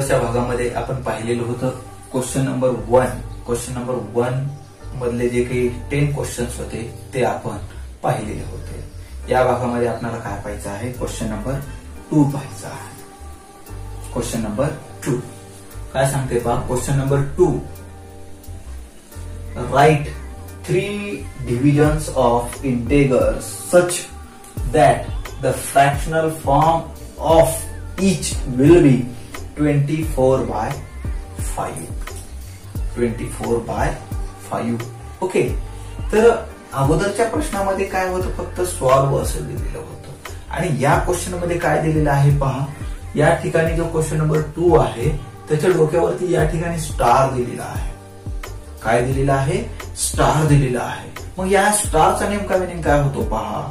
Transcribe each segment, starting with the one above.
अगोदरच्या भागामध्ये आपण पाहिलेलं होतं क्वेश्चन नंबर 1. क्वेश्चन नंबर 1 मधले जे काही 10 क्वेश्चन्स होते ते आपण पाहिलेले होते. या भागामध्ये आपल्याला काय पाहायचं आहे, क्वेश्चन नंबर 2 पाहायचा आहे. क्वेश्चन नंबर 2 काय सांगते पहा. Question number 2, right 3 divisions of integers such that the fractional form of each will be 24/5. 24/5. Okay. तर अगोदरच्या प्रश्नामध्ये काय होतं, फक्त सॉल्व्ह असं दिलेलं होतं आणि या क्वेश्चन मध्ये काय दिलेलं आहे पहा. या ठिकाणी जो क्वेश्चन नंबर 2 आहे त्याच्या डोक्यावरती या ठिकाणी स्टार दिलेला आहे. काय दिलेला आहे, स्टार दिलेला आहे. मग या स्टारचा नेमका मिनिंग काय होतो पहा.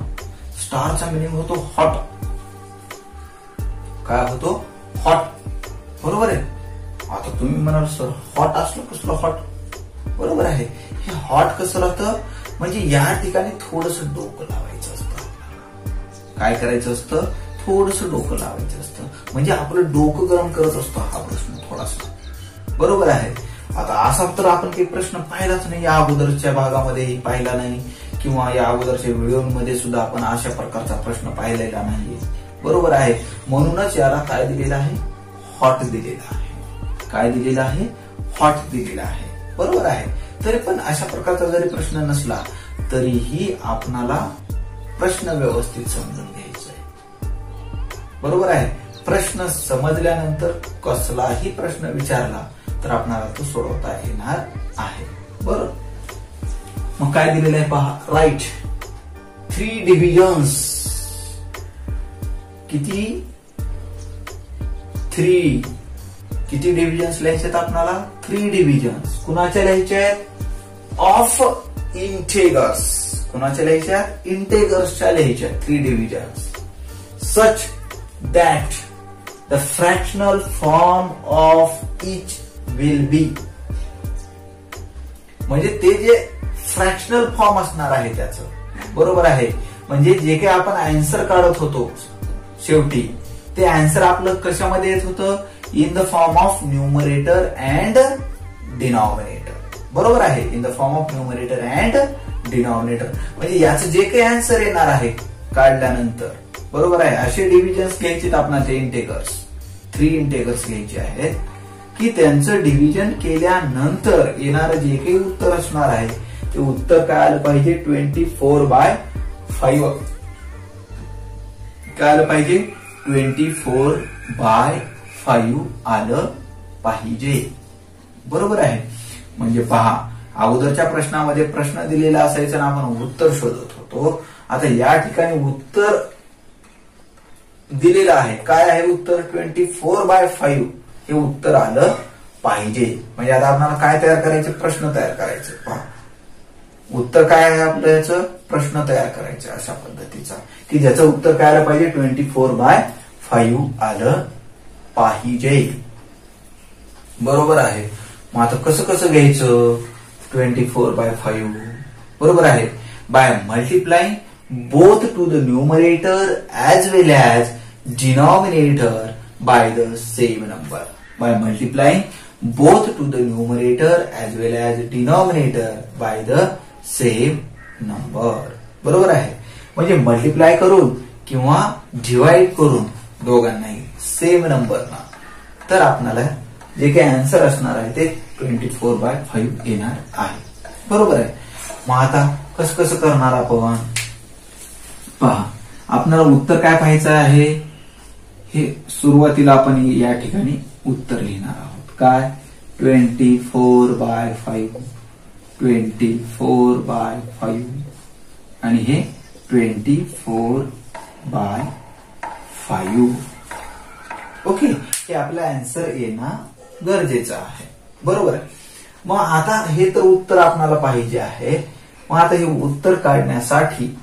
स्टारचा मिनिंग होतो हॉट. काय होतो, हॉट. बरोबर आहे. आता तुम्ही म्हणाल सर हॉट असलं कसलं हॉट. बरोबर आहे. हे हॉट कसं राहतं, म्हणजे या ठिकाणी थोडस डोकं लावायचं असतं. काय करायचं असतं, थोडस डोकं लावायचं असतं. म्हणजे आपलं डोकं गरम करत असतो हा प्रश्न थोडासा. बरोबर आहे. आता असा तर आपण काही प्रश्न पाहिलाच नाही, या अगोदरच्या भागामध्येही पाहिला नाही किंवा या अगोदरच्या व्हिडिओमध्ये सुद्धा आपण अशा प्रकारचा प्रश्न पाहिलेला नाहीये. बरोबर आहे. म्हणूनच याला काय दिलेलं आहे, हॉट दिलेला आहे. काय दिलेलं आहे, हॉट दिलेला आहे. बरोबर आहे. तरी पण अशा प्रकारचा जरी प्रश्न नसला तरीही आपणाला प्रश्न व्यवस्थित समजून घ्यायचा आहे. बरोबर आहे. प्रश्न समजल्यानंतर कसलाही प्रश्न विचारला तर आपणाला तो सोडवता येणार आहे. बरोबर. मग काय दिलेलं आहे पहा. Right 3 divisions. किती, 3. किती डिव्हिजन्स लिहायचे आहेत आपल्याला, 3 divisions. कुणाच्या लिहायचे आहेत, ऑफ इंटेगर्स. कुणाच्या लिहायच्या, इंटेगर्सच्या लिहायच्या 3 divisions. Such that the fractional form of each will be. म्हणजे ते जे फ्रॅक्शनल फॉर्म असणार आहे त्याचं. बरोबर आहे. म्हणजे जे काही आपण आन्सर काढत होतो शेवटी, ते आन्सर आपलं कशामध्ये येत होतं, in the form of numerator and denominator. बरोबर आहे. In the form of numerator and denominator. म्हणजे याचं जे काही आन्सर येणार आहे काढल्यानंतर, बरोबर आहे, असे डिव्हिजन्स घ्यायचे आपल्याला. ते इंटेगर्स 3 इंटेगर्स घ्यायचे आहेत की त्यांचं डिव्हिजन केल्यानंतर येणारं जे काही उत्तर असणार आहे ते उत्तर काय आलं पाहिजे, 24/5. काय आलं पाहिजे, 24/5 आलं पाहिजे. बरोबर आहे. म्हणजे पहा, अगोदरच्या प्रश्नामध्ये प्रश्न दिलेला असायचा ना, आपण उत्तर शोधत होतो. आता या ठिकाणी उत्तर दिलेलं आहे. काय आहे उत्तर, 24/5 हे उत्तर आलं पाहिजे. म्हणजे आता आपल्याला काय तयार करायचे, प्रश्न तयार करायचे. पहा, उत्तर काय आहे आपलं, याचं प्रश्न तयार करायचं अशा पद्धतीचा की ज्याचं उत्तर काय आलं पाहिजे, 24/5 आलं पाहिजे. बरोबर आहे. मग आता कसं कसं घ्यायचं 24/5. बरोबर आहे. By multiplying both to the numerator as well as denominator by the same number. By multiplying both to the numerator as well as denominator by the same number. बरोबर आहे. म्हणजे मल्टिप्लाय करून किंवा डिवाइड करून दोघांनाही सेम नंबरना, तर आपल्याला जे काही आन्सर असणार आहे ते 24/5 येणार आहे. बरोबर आहे. मग आता कसं कसं करणार आपण पहा. आपल्याला उत्तर काय पाहायचं आहे, हे सुरुवातीला आपण या ठिकाणी उत्तर लिहिणार आहोत. काय, 24/5. 24/5 आणि हे 24/5. ओके. हे आपलं आन्सर येणं गरजेचं आहे. बरोबर आहे. मग आता हे तर उत्तर आपल्याला पाहिजे आहे. मग आता हे उत्तर काढण्यासाठी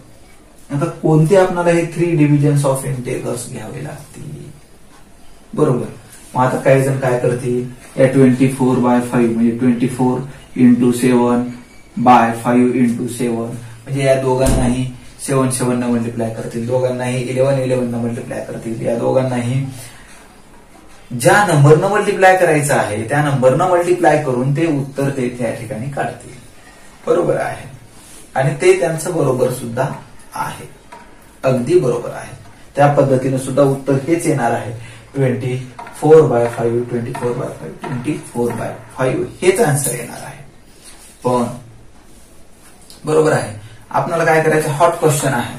आता कोणते आपल्याला हे 3 divisions ऑफ इंटेगर्स घ्यावे लागतील. बरोबर. मग आता काही जण काय करतील, या 24/5 म्हणजे 24 × 7/5 × 7 म्हणजे या दोघांनाही 7 न मल्टिप्लाय करतील, दोघांनाही 11 न मल्टिप्लाय करतील, या दोघांनाही ज्या नंबरनं मल्टिप्लाय करायचं आहे त्या नंबरनं मल्टिप्लाय करून ते उत्तर ते त्या ठिकाणी काढतील. बरोबर आहे. आणि ते त्यांचं बरोबर सुद्धा आहे. अगदी बरोबर आहे. त्या पद्धतीने सुद्धा उत्तर हेच येणार आहे. 24/5 24/5 24/5 हेच आन्सर येणार आहे. पण बरोबर आहे. आपल्याला काय करायचं, हॉट क्वेश्चन आहे.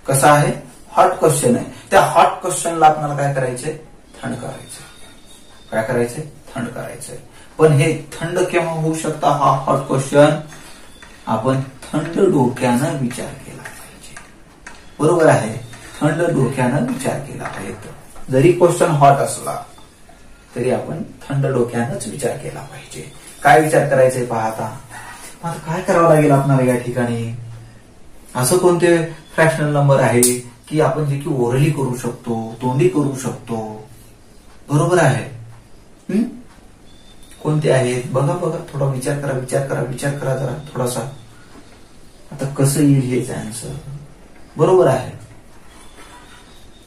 कसा आहे, हॉट क्वेश्चन आहे. त्या हॉट क्वेश्चनला आपल्याला काय करायचंय, थंड करायचं. काय करायचंय, थंड करायचंय. पण हे थंड केव्हा होऊ शकता, हा हॉट क्वेश्चन आपण थंड डोक्यानं विचार केला पाहिजे. बरोबर आहे. थंड डोक्यानं विचार केला पाहिजे. जरी क्वेश्चन हॉट असला तरी आपण थंड डोक्यानंच विचार केला पाहिजे. काय विचार करायचंय पहा. आता काय करावं लागेल आपल्याला या ठिकाणी, असं कोणते फ्रॅक्शनल नंबर आहे की आपण जे की ओरली करू शकतो, तोंडी करू शकतो. बरोबर आहे. कोणते आहेत बघा बघा, थोडा विचार करा जरा थोडासा. आता कसं येईल हेच आन्सर. बरोबर आहे.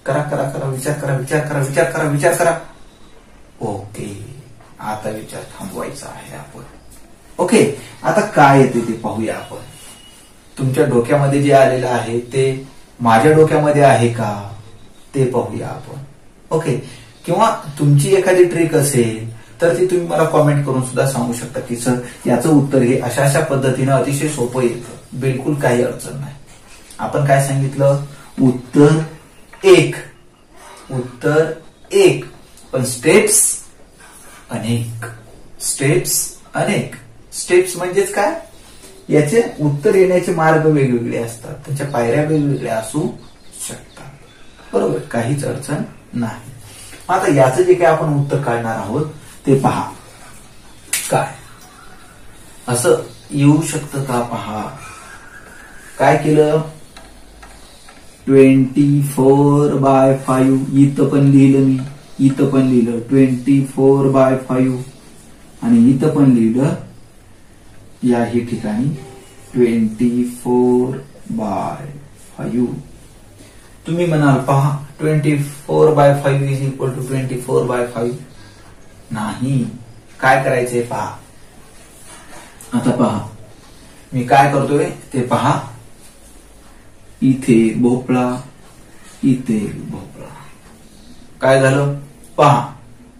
करा विचार करा. ओके, आता विचार थांबवायचा आहे आपण. ओके, आता काय येते ते पाहूया आपण. तुमच्या डोक्यामध्ये जे आलेलं आहे ते माझ्या डोक्यामध्ये आहे का ते पाहूया आपण. ओके, किंवा तुमची एखादी ट्रिक असेल तर ती तुम्ही मला कॉमेंट करून सुद्धा सांगू शकता की सर याचं उत्तर हे अशा पद्धतीनं अतिशय सोपं येतं. बिलकुल काही अडचण नाही. आपण काय सांगितलं, उत्तर एक पण स्टेप्स अनेक. स्टेप्स म्हणजेच काय, याचे उत्तर येण्याचे मार्ग वेगवेगळे असतात, त्यांच्या पायऱ्या वेगवेगळ्या असू शकतात. बरोबर, काहीच अडचण नाही. आता याचं जे काय आपण उत्तर काढणार आहोत ते पहा. काय असं येऊ शकतं का पहा. काय केलं, 24/5 इथं पण लिहिलं मी, इथं पण लिहिलं 24/5 आणि इथं पण लिहिलं याही ठिकाणी 24/5. तुम्ही म्हणाल पहा 24/5 इज इक्वल टू 24/5 नाही. काय करायचंय पहा. आता पहा मी काय करतोय ते पहा. इथे भोपळा, इथे भोपळा. काय झालं पहा,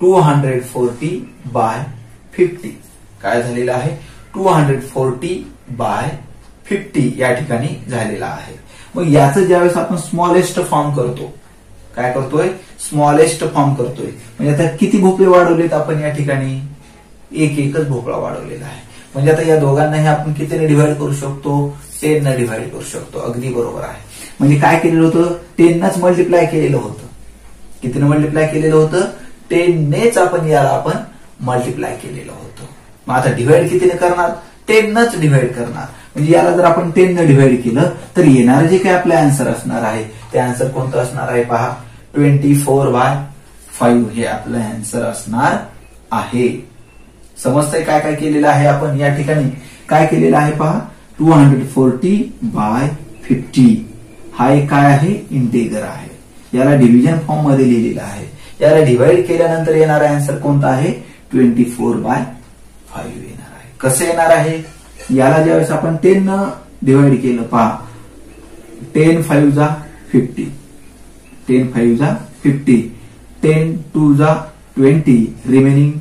240/50 काय झालेलं आहे, 240/50 या ठिकाणी झालेला आहे. मग याचं ज्यावेळेस आपण स्मॉलेस्ट फॉर्म करतो, काय करतोय, स्मॉलेस्ट फॉर्म करतोय. म्हणजे आता किती भोपळे वाढवलेत आपण या ठिकाणी, एकच भोपळा वाढवलेला आहे. म्हणजे आता या दोघांनाही आपण कितीने डिव्हाइड करू शकतो, 10 ने डिव्हाइड करू शकतो. अगदी बरोबर आहे. म्हणजे काय केलेलं होतं, 10 मल्टिप्लाय केलेलं होतं. कितीने मल्टिप्लाय केलेलं होतं, 10 आपण याला मल्टिप्लाय केलेलं होतं. मग आता डिव्हाइड कितीने करणार, 10 डिव्हाइड करणार. म्हणजे याला जर आपण 10 डिव्हाइड केलं तर येणारं जे काही आपलं आन्सर असणार आहे ते आन्सर कोणतं असणार आहे पहा, 24/5 हे आपलं आन्सर असणार आहे. समजतंय काय काय केलेलं आहे आपण या ठिकाणी. काय केलेलं आहे पहा, 240/50 हा एक काय आहे, इंटिजर आहे. याला डिव्हिजन फॉर्म मध्ये लिहिलेला आहे. याला डिव्हाइड केल्यानंतर येणारा आन्सर कोणता आहे, 24/5 येणार आहे. कसं येणार आहे, याला ज्यावेळेस आपण 10 डिव्हाइड केलं पहा, 10×5 = 50, 10×5 = 50, 10×2 = 20, remaining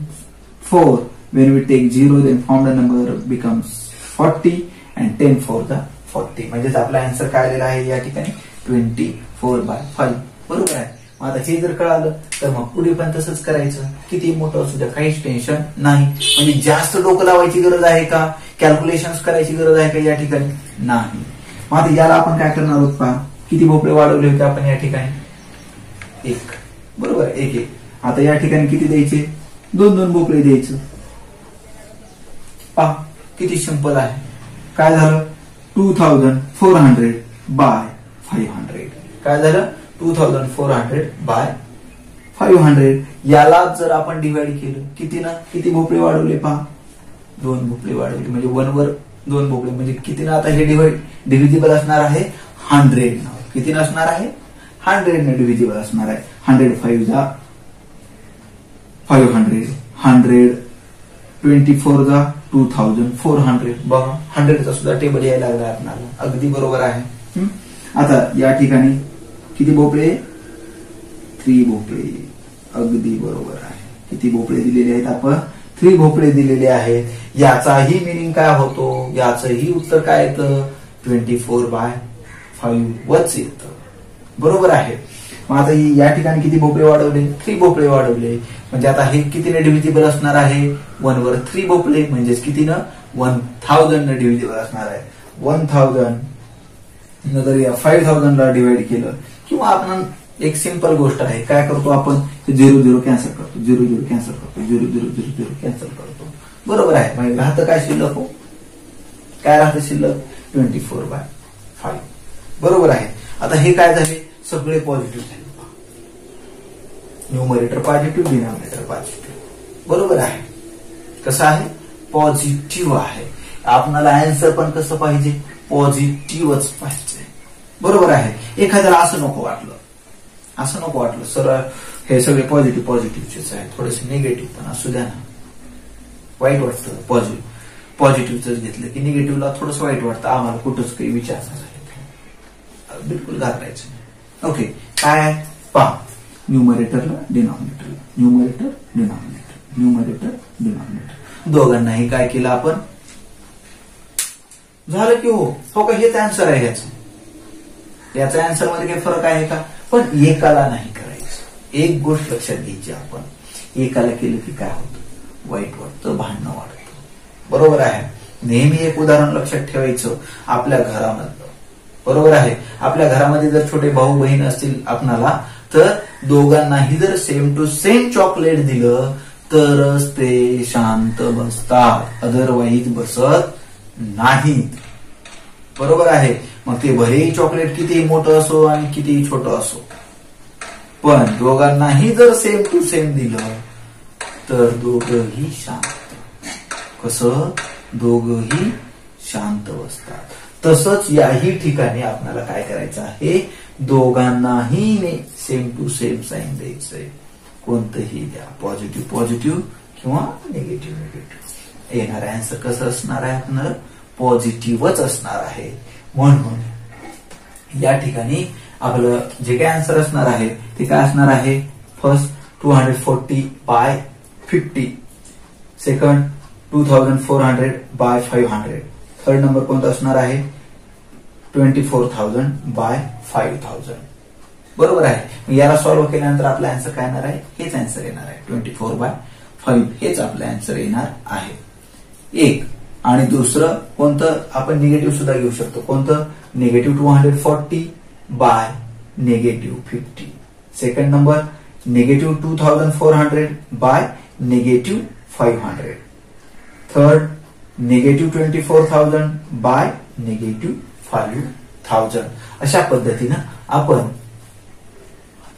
4. When we take 0 then form the number becomes 40 and 10×4 = 40. म्हणजेच आपला आन्सर काय आलेला आहे या ठिकाणी 24/5. बरोबर आहे. मग आता हे जर कळालं तर मग पुढे पण तसंच करायचं. किती मोठं असू द्या काहीच टेन्शन नाही. म्हणजे जास्त डोकं लावायची गरज आहे का, कॅल्क्युलेशन्स करायची गरज आहे का या ठिकाणी, नाही. मग आता याला आपण काय करणार आहोत पहा, किती भोपळे वाढवले होते आपण या ठिकाणी, 1. बरोबर, 1. आता या ठिकाणी किती द्यायचे, 2 भोपळे द्यायचं. पहा किती सिंपल आहे. काय झालं, 2400/500. काय झालं, 2400/500. याला जर आपण डिव्हाइड केलं किती भोपळे वाढवले पहा, 2 भोपळे वाढवले. म्हणजे 1 वर 2 भोपळे म्हणजे किती ना, आता हे डिव्हिजिबल असणार आहे 100. किती असणार आहे, 100 ने डिव्हिजिबल असणार आहे. 100×5 = 500, 100, 24 जा 2400. बघा 100चा सुद्धा टेबल यायला लागला आपल्याला. अगदी बरोबर आहे. आता या ठिकाणी किती भोपळे? 3 भोपळे. अगदी बरोबर आहे. किती भोपळे दिलेले आहेत आपण? 3 भोपळे दिलेले आहेत. याचाही मिनिंग काय होतो? याचंही उत्तर काय येतं? 24/5 वच येतं. बरोबर आहे. मग आता या ठिकाणी किती भोपळे वाढवले? 3 भोपळे वाढवले. म्हणजे आता हे कितीने डिव्हिजिबल असणार आहे? 1 वर 3 भोपळे म्हणजेच कितीनं? 1000 ने डिव्हिजिबल असणार आहे. 1000 जर या 5000 ला डिवाइड केलं, किंवा आपण एक सिंपल गोष्ट आहे, काय करतो आपण? 0 कॅन्सल करतो, 0 कॅन्सल करतो, 0 कॅन्सल करतो. बरोबर आहे. म्हणजे राहतं काय शिल्लक? हो, काय राहतं शिल्लक? 24/5. बरोबर आहे. आता हे काय झाले? सगळे पॉझिटिव्ह झाले. Numerator positive, denominator positive. बरोबर आहे. कसं आहे? पॉझिटिव्ह आहे. आपल्याला आन्सर पण कसं पाहिजे? पॉझिटिव्हच पाहिजे. बरोबर आहे. एखाद्याला असं नको वाटलं सर हे सगळे पॉझिटिव्हचेच आहे, थोडेसे निगेटिव्ह पण असू द्या ना. वाईट वाटतं. पॉझिटिव्हच घेतलं की निगेटिव्हला थोडंसं वाईट वाटतं. आम्हाला कुठंच काही विचार नाही, बिलकुल घाबरायचं नाही. ओके, काय आहे पहा? न्यूमरेटरला डिनॉमिनेटरला, न्यूमरेटर दोघांनाही काय केलं आपण? झालं की हो का? हेच आन्सर आहे याचा आन्सर मध्ये काही फरक आहे का? पण एकाला नाही करायचं. एक गोष्ट लक्षात घ्यायची आपण, एकाला केलं की काय होतं? वाईट वाटतं, भांडणं वाढतं. बरोबर आहे. नेहमी एक उदाहरण लक्षात ठेवायचं आपल्या घरामधलं. बरोबर आहे. आपल्या घरामध्ये जर छोटे भाऊ बहीण असतील आपणाला, तर दोघांनाही जर सेम टू सेम चॉकलेट दिलं तरच ते शांत बसतात, अदरवाईज बसत नाहीत. बरोबर आहे. मग ते भलेही चॉकलेट किती मोठं असो आणि किती छोटं असो, पण दोघांनाही जर सेम टू सेम दिलं तर दोघंही शांत. कसं? दोघंही शांत बसतात. तसंच याही ठिकाणी आपल्याला काय करायचं आहे? दोघांनाही सेम टू सेम साईन द्यायचंय. कोणतंही द्या, पॉझिटिव्ह किंवा निगेटिव्ह. येणार आन्सर कसं असणार आहे? आपलं पॉझिटिव्हच असणार आहे. म्हणून या ठिकाणी आपलं जे काय आन्सर असणार आहे ते काय असणार आहे? फर्स्ट 240/50, सेकंड 2400/500, थर्ड नंबर कोणता असणार आहे? 24,000/5000. बरोबर आहे. याला सॉल्व्ह केल्यानंतर आपला आन्सर काय येणार आहे? हेच आन्सर येणार आहे. 24/5 हेच आपलं आन्सर येणार आहे. एक. आणि दुसरं कोणतं? आपण निगेटिव्ह सुद्धा घेऊ शकतो. कोणतं? -240/-50. Second number -2400/-500. थर्ड -24,000/-5000. अशा पद्धतीनं आपण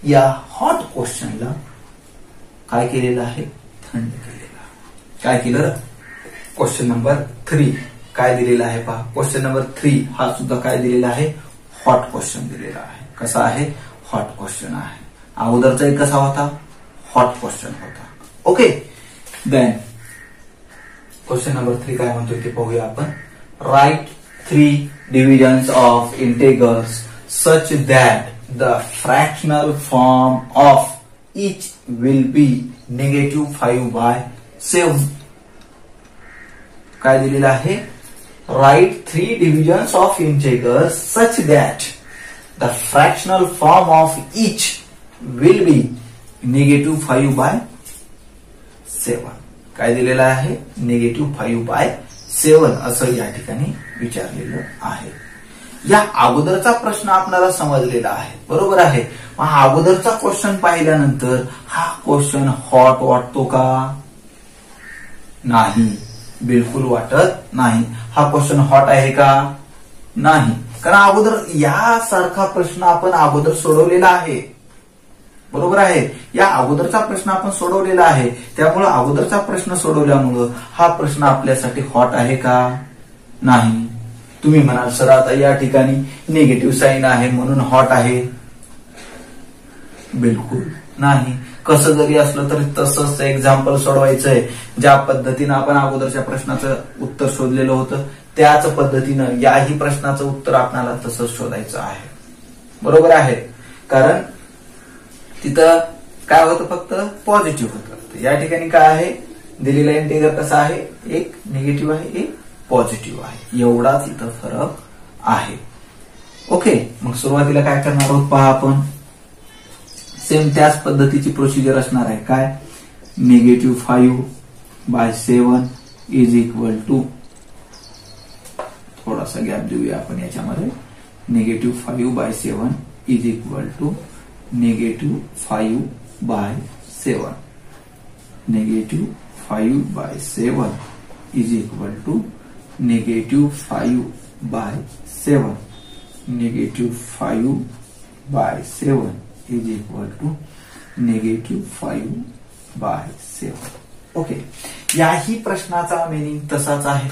या हॉट क्वेश्चनला काय केलेलं आहे? थंड केलेलं आहे. काय केलं? क्वेश्चन नंबर 3 काय दिलेला आहे पहा. क्वेश्चन नंबर 3 हा सुद्धा काय दिलेला आहे? हॉट क्वेश्चन दिलेला आहे. कसा आहे? हॉट क्वेश्चन आहे. अगोदरचा एक कसा होता? हॉट क्वेश्चन होता. ओके, देन क्वेश्चन नंबर 3 काय म्हणतोय ते पाहूया आपण. Write 3 divisions of integers such that the fractional form of each will be -5/7. काय दिलेलं आहे? Write 3 divisions of integers such that the fractional form of each will be -5/7. काय दिलेलं आहे? -5/7 असं या ठिकाणी विचारलेलं आहे. या अगोदरचा प्रश्न आपल्याला समजलेला आहे. बरोबर आहे. हा अगोदरचा क्वेश्चन पाहिल्यानंतर हा क्वेश्चन हॉट वाटतो का? नाही, बिलकुल वाटत नाही. हा क्वेश्चन हॉट आहे का? नाही. कारण अगोदर यासारखा प्रश्न आपण अगोदर सोडवलेला आहे. बरोबर आहे. या अगोदरचा प्रश्न आपण सोडवलेला आहे. त्यामुळे अगोदरचा प्रश्न सोडवल्यामुळं हा प्रश्न आपल्यासाठी हॉट आहे का? नाही. तुम्ही म्हणाल सर आता या ठिकाणी निगेटिव्ह साईन आहे म्हणून हॉट आहे. बिलकुल नाही. कसं जरी असलं तरी तसंच एक्झाम्पल सोडवायचंय. ज्या पद्धतीनं आपण अगोदरच्या प्रश्नाचं उत्तर शोधलेलं होतं त्याच पद्धतीनं याही प्रश्नाचं उत्तर आपल्याला तसंच शोधायचं आहे. बरोबर आहे. कारण तिथं काय होतं, फक्त पॉझिटिव्ह होतं. या ठिकाणी काय आहे, दिलेला इंटिजर कसा आहे, एक निगेटिव्ह आहे एक पॉझिटिव्ह आहे. एवढाच इथं फरक आहे. ओके, मग सुरुवातीला काय करणार आहोत पहा आपण. सेम त्याच पद्धतीची प्रोसिजर असणार आहे. काय, -5/7 इज इक्वल टू, थोडासा गॅप देऊया आपण याच्यामध्ये. -5/7 is equal to -5/7. -5/7 is equal to -5/7. -5/7 is equal to -5/7. Okay, याही प्रश्नाचा मिनिंग तसाच आहे.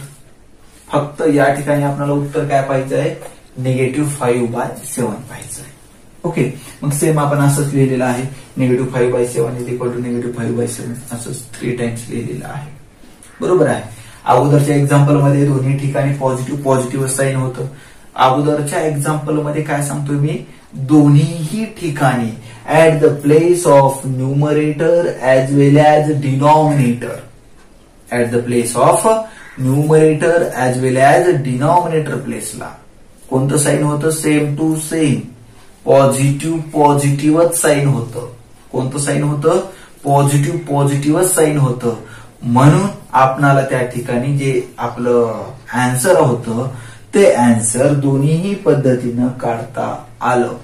फक्त या ठिकाणी आपल्याला उत्तर काय पाहिजे आहे, -5/7 पाहिजे आहे. ओके, मग सेम आपण असंच लिहिलेलं आहे. -5/7 इज इक्वल टू -5/7 असंच 3 टाइम्स लिहिलेलं आहे. बरोबर आहे. अगोदरच्या एक्झाम्पल मध्ये दोन्ही ठिकाणी पॉझिटिव्ह साईन होतं. अगोदरच्या एक्झाम्पल मध्ये काय सांगतोय मी, दोन्हीही ठिकाणी at the place of numerator as well as denominator, at the place of numerator as well as denominator प्लेसला कोणतं साईन होतं, सेम टू सेम पॉझिटिव्हच साईन होतं. कोणतं साईन होतं, पॉझिटिव्हच साईन होतं. म्हणून आपणाला त्या ठिकाणी जे आपलं आन्सर होतं ते आन्सर दोन्ही पद्धतीनं काढता आलं.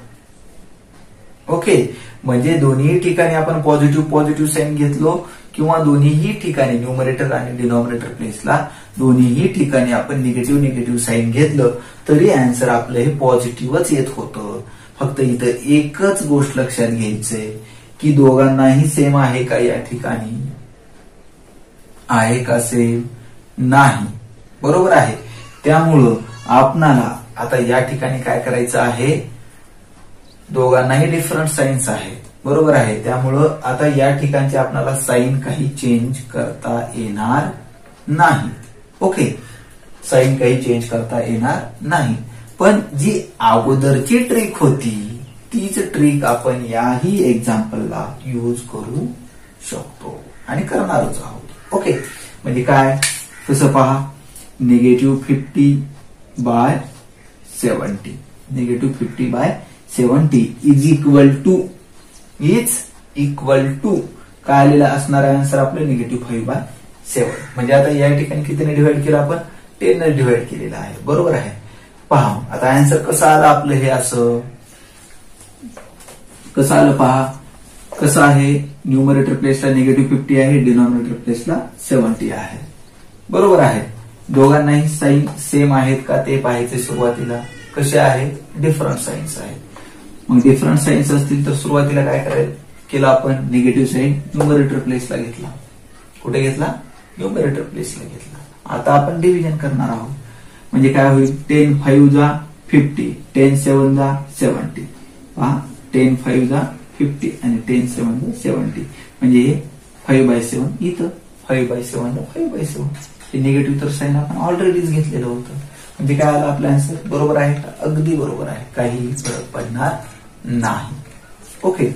ओके, म्हणजे दोन्ही ठिकाणी आपण पॉझिटिव्ह साईन घेतलो किंवा दोन्हीही ठिकाणी न्यूमरेटर आणि डिनॉमिनेटर प्लेसला दोन्हीही ठिकाणी आपण निगेटिव्ह साईन घेतलं तरी आन्सर आपलं हे पॉझिटिव्हच येत होतं. फक्त इथं एकच गोष्ट लक्षात घ्यायचंय की दोघांनाही सेम आहे का, या ठिकाणी आहे का सेम, नाही. बरोबर आहे. त्यामुळं आपणाला आता या ठिकाणी काय करायचं आहे, दोघांनाही डिफरंट साईन्स आहेत. बरोबर आहे. त्यामुळं आता या ठिकाणचे आपल्याला साईन काही चेंज करता येणार नाही. ओके, साईन काही चेंज करता येणार नाही. पण जी अगोदरची ट्रिक होती तीच ट्रिक आपण याही एक्झाम्पलला यूज करू शकतो आणि करणारच आहोत. ओके, म्हणजे काय, कसं पहा, -50/70 -50/70 इज इक्वल टू काय आलेलं असणार आहे आन्सर आपलं, -5/7. म्हणजे आता या ठिकाणी कितीने डिवाइड केलं आपण, 10 ने डिवाइड केलेलं आहे. बरोबर आहे. पहा आता आन्सर कसं आलं आपलं, हे असं कसं आलं पहा. कसं आहे, न्यूमरेटर प्लेसला -50 आहे, डिनॉमिनेटर प्लेसला 70 आहे. बरोबर आहे. दोघांनाही साईन सेम आहेत का ते पाहायचे. सुरुवातीला कसे आहेत, डिफरंट साईन्स आहेत. मग डिफरंट साईन्स असतील तर सुरुवातीला काय केलं आपण, निगेटिव्ह साईन न्यूमरेटर प्लेसला घेतला. कुठे घेतला, न्यूमरेटर प्लेसला घेतला. आता आपण डिव्हिजन करणार आहोत. म्हणजे काय होईल, 10/5 50, 10/7 पहा, 10/5 आणि 10/7 म्हणजे हे 5/7 इथं, 5/7 5/7. हे निगेटिव्ह तर साईन आपण ऑलरेडीच घेतलेलं होतं. म्हणजे काय आलं आपलं आन्सर, बरोबर आहे का, अगदी बरोबर आहे, काहीही फरक पडणार नाही. ओके,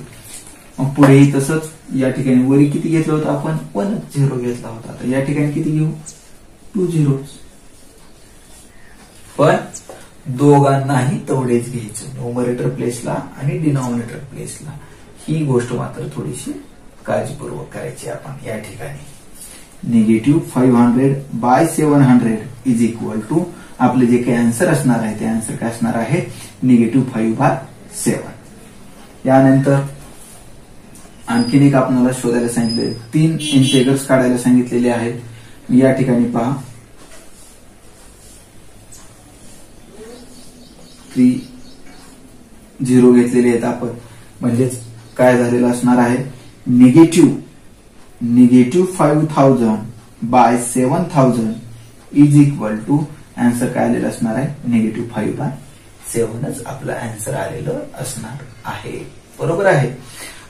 मग पुढेही तसंच. या ठिकाणी वरी किती घेतलं होतं आपण, 1 0 घेतला होता. तर या ठिकाणी किती घेऊ, 2 zeros. पण दोघांनाही तेवढेच घ्यायचं, न्यूमरेटर प्लेसला आणि डिनॉमिनेटर प्लेसला. ही गोष्ट मात्र थोडीशी काळजीपूर्वक करायची आपण या ठिकाणी. -500/700 इज इक्वल टू आपले जे काही आन्सर असणार आहे ते आन्सर काय असणार आहे, -5/7. यानंतर आणखीन एक आपल्याला शोधायला सांगितले, 3 इंटिजर्स काढायला सांगितलेले आहेत. या ठिकाणी पहा, 3 0 घेतलेले आहेत आपण. म्हणजेच काय झालेलं असणार आहे, -5000/7000 इज इक्वल टू आन्सर काय आलेलं असणार आहे, -5/7च आपलं आन्सर आलेलं असणार आहे. बरोबर आहे.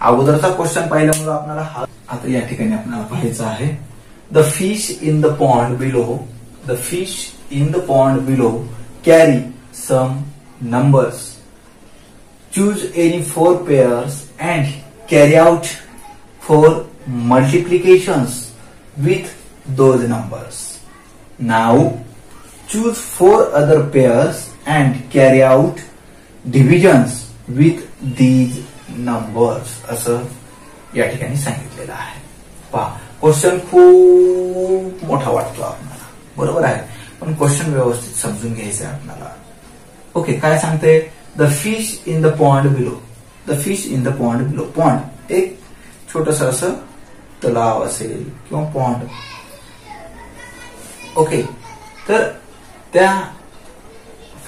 अगोदरचा क्वेश्चन पाहिल्यामुळे आपल्याला आता या ठिकाणी आपल्याला पाहायचं आहे. The fish in the pond below, the fish in the pond below carry some numbers. Choose any 4 pairs and carry out 4 multiplications with those numbers. Now choose 4 other pairs and carry out divisions with these numbers. असं या ठिकाणी सांगितलेलं आहे. पहा, question खूप मोठा वाटतो आपल्याला, बरोबर आहे, पण क्वेश्चन व्यवस्थित समजून घ्यायचं आहे आपल्याला. ओके, काय सांगते? The fish in the pond below, the fish in the pond below. Pond एक छोटस असं तलाव असेल किंवा पॉन्ड. ओके, तर त्या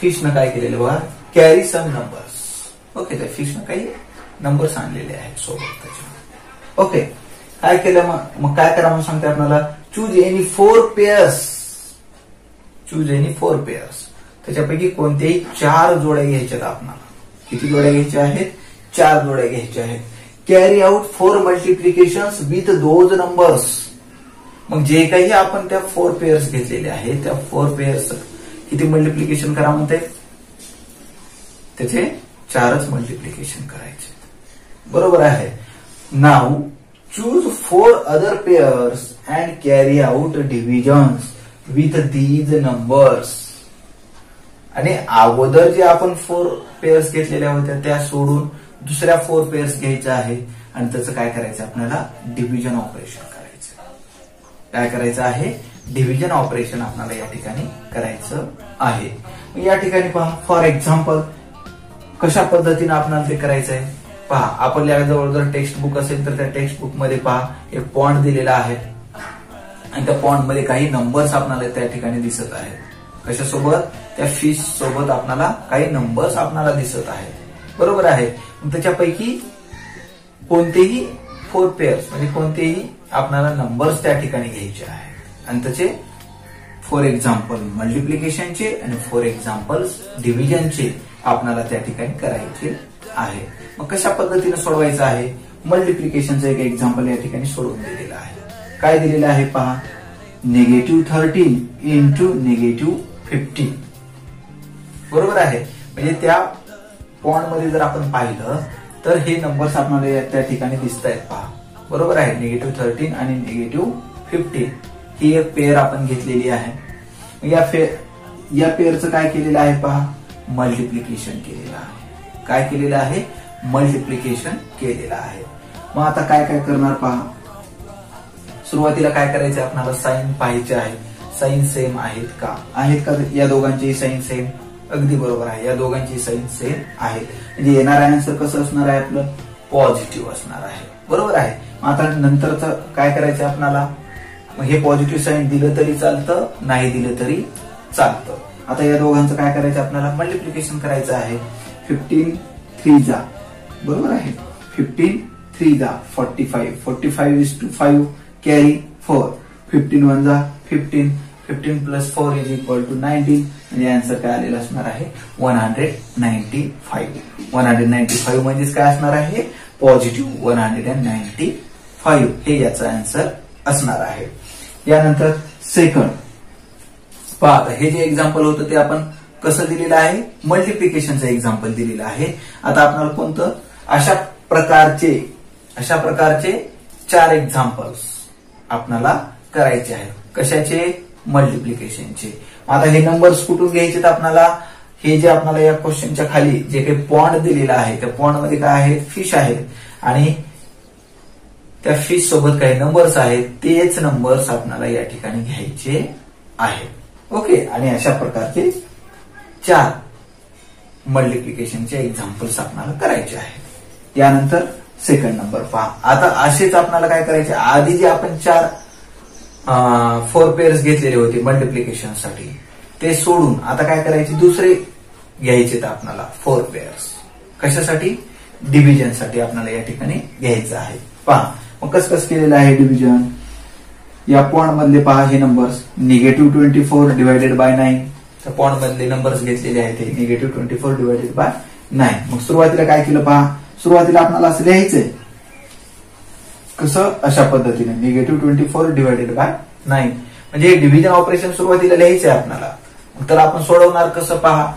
फिशनं काय केलेलं बघा, कॅरी सम नंबर्स. ओके, त्या फिशनं काही नंबर्स आणलेले आहेत सोबत त्याच्या. ओके, काय केलं मग काय करा म्हणून सांगते आपल्याला, choose any 4 pairs, choose any 4 pairs. त्याच्यापैकी कोणत्याही 4 जोड्या घ्यायच्यात आपल्याला. किती जोड्या घ्यायच्या आहेत? 4 जोड्या घ्यायच्या आहेत. Carry out 4 multiplications with those numbers. मग जे काही आपण त्या 4 pairs घेतलेले आहेत त्या 4 pairs किती मल्टिप्लिकेशन करा म्हणते? त्याचे 4च मल्टिप्लिकेशन करायचे, बरोबर आहे. Now choose 4 other pairs and carry out divisions with these numbers. आणि अगोदर जे आपण 4 pairs घेतलेल्या होत्या त्या सोडून दुसऱ्या 4 pairs घ्यायच्या आहे आणि त्याचं काय करायचं आपल्याला? डिव्हिजन ऑपरेशन करायचं. काय करायचं आहे? डिव्हिजन ऑपरेशन आपल्याला या ठिकाणी करायचं आहे. या ठिकाणी पहा, फॉर एक्झाम्पल कशा पद्धतीने आपल्याला ते करायचं आहे पहा. आपल्या जवळ जर टेक्स्ट बुक असेल तर त्या टेक्स्ट बुक मध्ये पहा एक पॉन्ड दिलेला आहे आणि त्या पॉन्ड मध्ये काही नंबर्स आपल्याला त्या ठिकाणी दिसत आहेत. कशासोबत? त्या फिश सोबत आपल्याला काही नंबर्स आपल्याला दिसत आहेत, बरोबर आहे. त्याच्यापैकी कोणतेही 4 pairs म्हणजे कोणतेही आपल्याला नंबर्स त्या ठिकाणी घ्यायचे आहेत आणि त्याचे फॉर एक्झाम्पल मल्टिप्लिकेशनचे आणि फॉर एक्झाम्पल डिव्हिजनचे आपल्याला त्या ठिकाणी करायचे आहे. मग कशा पद्धतीने सोडवायचं आहे? मल्टिप्लिकेशनचं एक एक्झाम्पल या ठिकाणी सोडवून दिलेलं आहे. काय दिलेलं आहे पहा, -13 इंटू -15, बरोबर आहे. म्हणजे त्या पॉइंट मध्ये जर आपण पाहिलं तर हे नंबर्स आपल्याला त्या ठिकाणी दिसत आहेत पहा, बरोबर आहे. -13 आणि -15 ही एक पेअर आपण घेतलेली आहे. या पेअरचं काय केलेलं आहे पहा, मल्टिप्लिकेशन केलेलं आहे. काय केलेलं आहे? मल्टिप्लिकेशन केलेलं आहे. मग आता काय काय करणार पहा. सुरुवातीला काय करायचं आपल्याला? साइन पाहायचे आहे. साइन सेम आहेत का? आहेत का? या दोघांची साइन सेम, अगदी बरोबर आहे. या दोघांची साइन सेम आहेत. म्हणजे येणारा आन्सर कसं असणार आहे आपलं? पॉझिटिव्ह असणार आहे, बरोबर आहे. आता नंतरचं काय करायचं आपल्याला? मग हे पॉझिटिव्ह साइन दिलं तरी चालतं, नाही दिलं तरी चालतं. आता या दोघांचं काय करायचं आपल्याला? मल्टिप्लिकेशन करायचं आहे. 15 3 जा, बरोबर आहे. 15 3 जा 45, 45 is to 5 कॅरी 4, 15 1 जा 15, 15 प्लस 4 इज इक्वल टू 19. म्हणजे आन्सर काय आलेला असणार आहे? 195. 195 म्हणजेच काय असणार आहे? पॉझिटिव्ह 195 हे याचा आन्सर असणार आहे. यानंतर सेकंड पहा, हे जे एक्झाम्पल होतं ते आपण कसं दिलेलं आहे? मल्टिप्लिकेशनचं एक्झाम्पल दिलेलं आहे. आता आपल्याला कोणतं? अशा प्रकारचे 4 एक्झाम्पल्स आपल्याला करायचे आहेत. कशाचे? मल्टिप्लिकेशनचे. आता हे नंबर्स कुठून घ्यायचे आपल्याला? हे जे आपल्याला या क्वेश्चनच्या खाली जे काही पॉन्ड दिलेला आहे त्या पॉन्ड मध्ये काय आहे? फिश आहेत आणि त्या फिश सोबत काही नंबर्स आहेत. तेच नंबर्स आपल्याला या ठिकाणी घ्यायचे आहेत. ओके, आणि अशा प्रकारचे 4 मल्टिप्लिकेशनचे एक्झाम्पल्स आपल्याला करायचे आहेत. यानंतर सेकंड नंबर पहा. आता असेच आपल्याला काय करायचे? आधी जे आपण 4 पेअर्स घेतलेले होते मल्टिप्लिकेशन साठी ते सोडून आता काय करायचे? दुसरे घ्यायचे आपल्याला 4 पेअर्स. कशासाठी? डिव्हिजन साठी आपल्याला या ठिकाणी घ्यायचं आहे. पहा मग कसं केलेलं आहे डिव्हिजन? या पॉइंट मधले पहा हे नंबर्स -24 डिवायडेड बाय 9. त्या पॉइंट मधले नंबर्स घेतलेले आहेत ते -24 डिवायडेड बाय 9. मग सुरुवातीला काय केलं पहा? सुरुवातीला आपल्याला असं लिहायचंय कसं? अशा पद्धतीने -24 डिवायडेड बाय 9. म्हणजे हे डिव्हिजन ऑपरेशन सुरुवातीला लिहायचं आहे आपल्याला. तर आपण सोडवणार कसं पहा.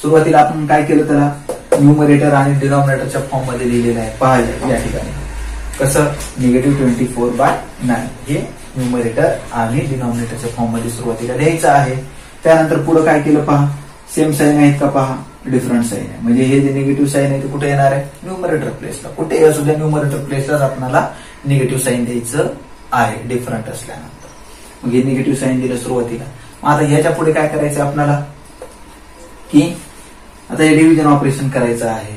सुरुवातीला आपण काय केलं, त्याला न्यूमरेटर आणि डिनॉमिनेटरच्या फॉर्म मध्ये लिहिलेलं आहे. पहा या ठिकाणी कसं -24/9 हे न्यूमरेटर आणि डिनॉमिनेटरच्या फॉर्म मध्ये सुरुवातीला लिहायचं आहे. त्यानंतर पुढे काय केलं पहा, सेम साईन आहेत का पहा, डिफरंट साईन आहे. म्हणजे हे जे निगेटिव्ह साईन आहे ते कुठे येणार आहे, न्यूमरेटर प्लेसला. कुठे असू द्या न्यूमरेटर प्लेसलाच आपल्याला निगेटिव्ह साईन द्यायचं आहे डिफरंट असल्यानंतर. मग हे निगेटिव्ह साईन दिलं सुरुवातीला. मग आता याच्या पुढे काय करायचं आपल्याला, की आता हे डिव्हिजन ऑपरेशन करायचं आहे.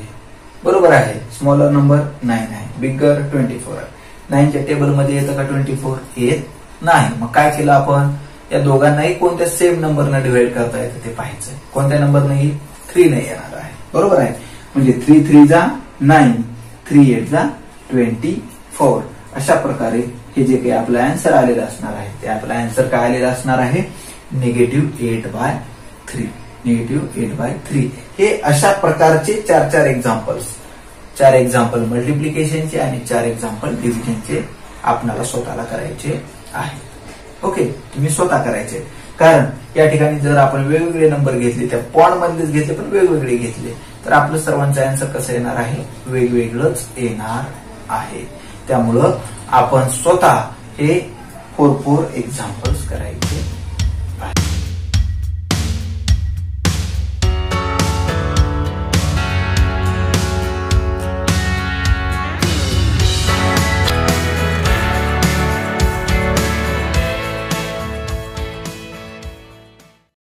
बरोबर आहे. स्मॉलर नंबर 9 आहे, बिगर 24 आहे. 9च्या टेबलमध्ये येतं का 24? येत नाही. मग काय केलं आपण, या दोघांनाही कोणत्या सेम नंबरनं डिवाइड करता येतं ते पाहायचं. कोणत्या नंबरनेही 3 नाही येणार आहे. बरोबर आहे. म्हणजे 3 3 जा 9, 3 8 जा 24. अशा प्रकारे हे जे काही आपलं आन्सर आलेलं असणार आहे ते आपलं आन्सर काय आलेलं असणार आहे, -8/3. -8/3. हे अशा प्रकारचे 4 एक्झाम्पल्स, 4 एक्झाम्पल मल्टिप्लिकेशनचे आणि 4 एक्झाम्पल डिव्हिजनचे आपल्याला स्वतःला करायचे आहे. ओके, तुम्ही स्वतः करायचे. कारण या ठिकाणी जर आपण वेगवेगळे नंबर घेतले, त्या पॉइंट मधलेच घेतले पण वेगवेगळे घेतले, तर आपलं सर्वांचं आन्सर कसं येणार आहे, वेगवेगळंच येणार आहे. त्यामुळं आपण स्वतः हे 4 एक्झाम्पल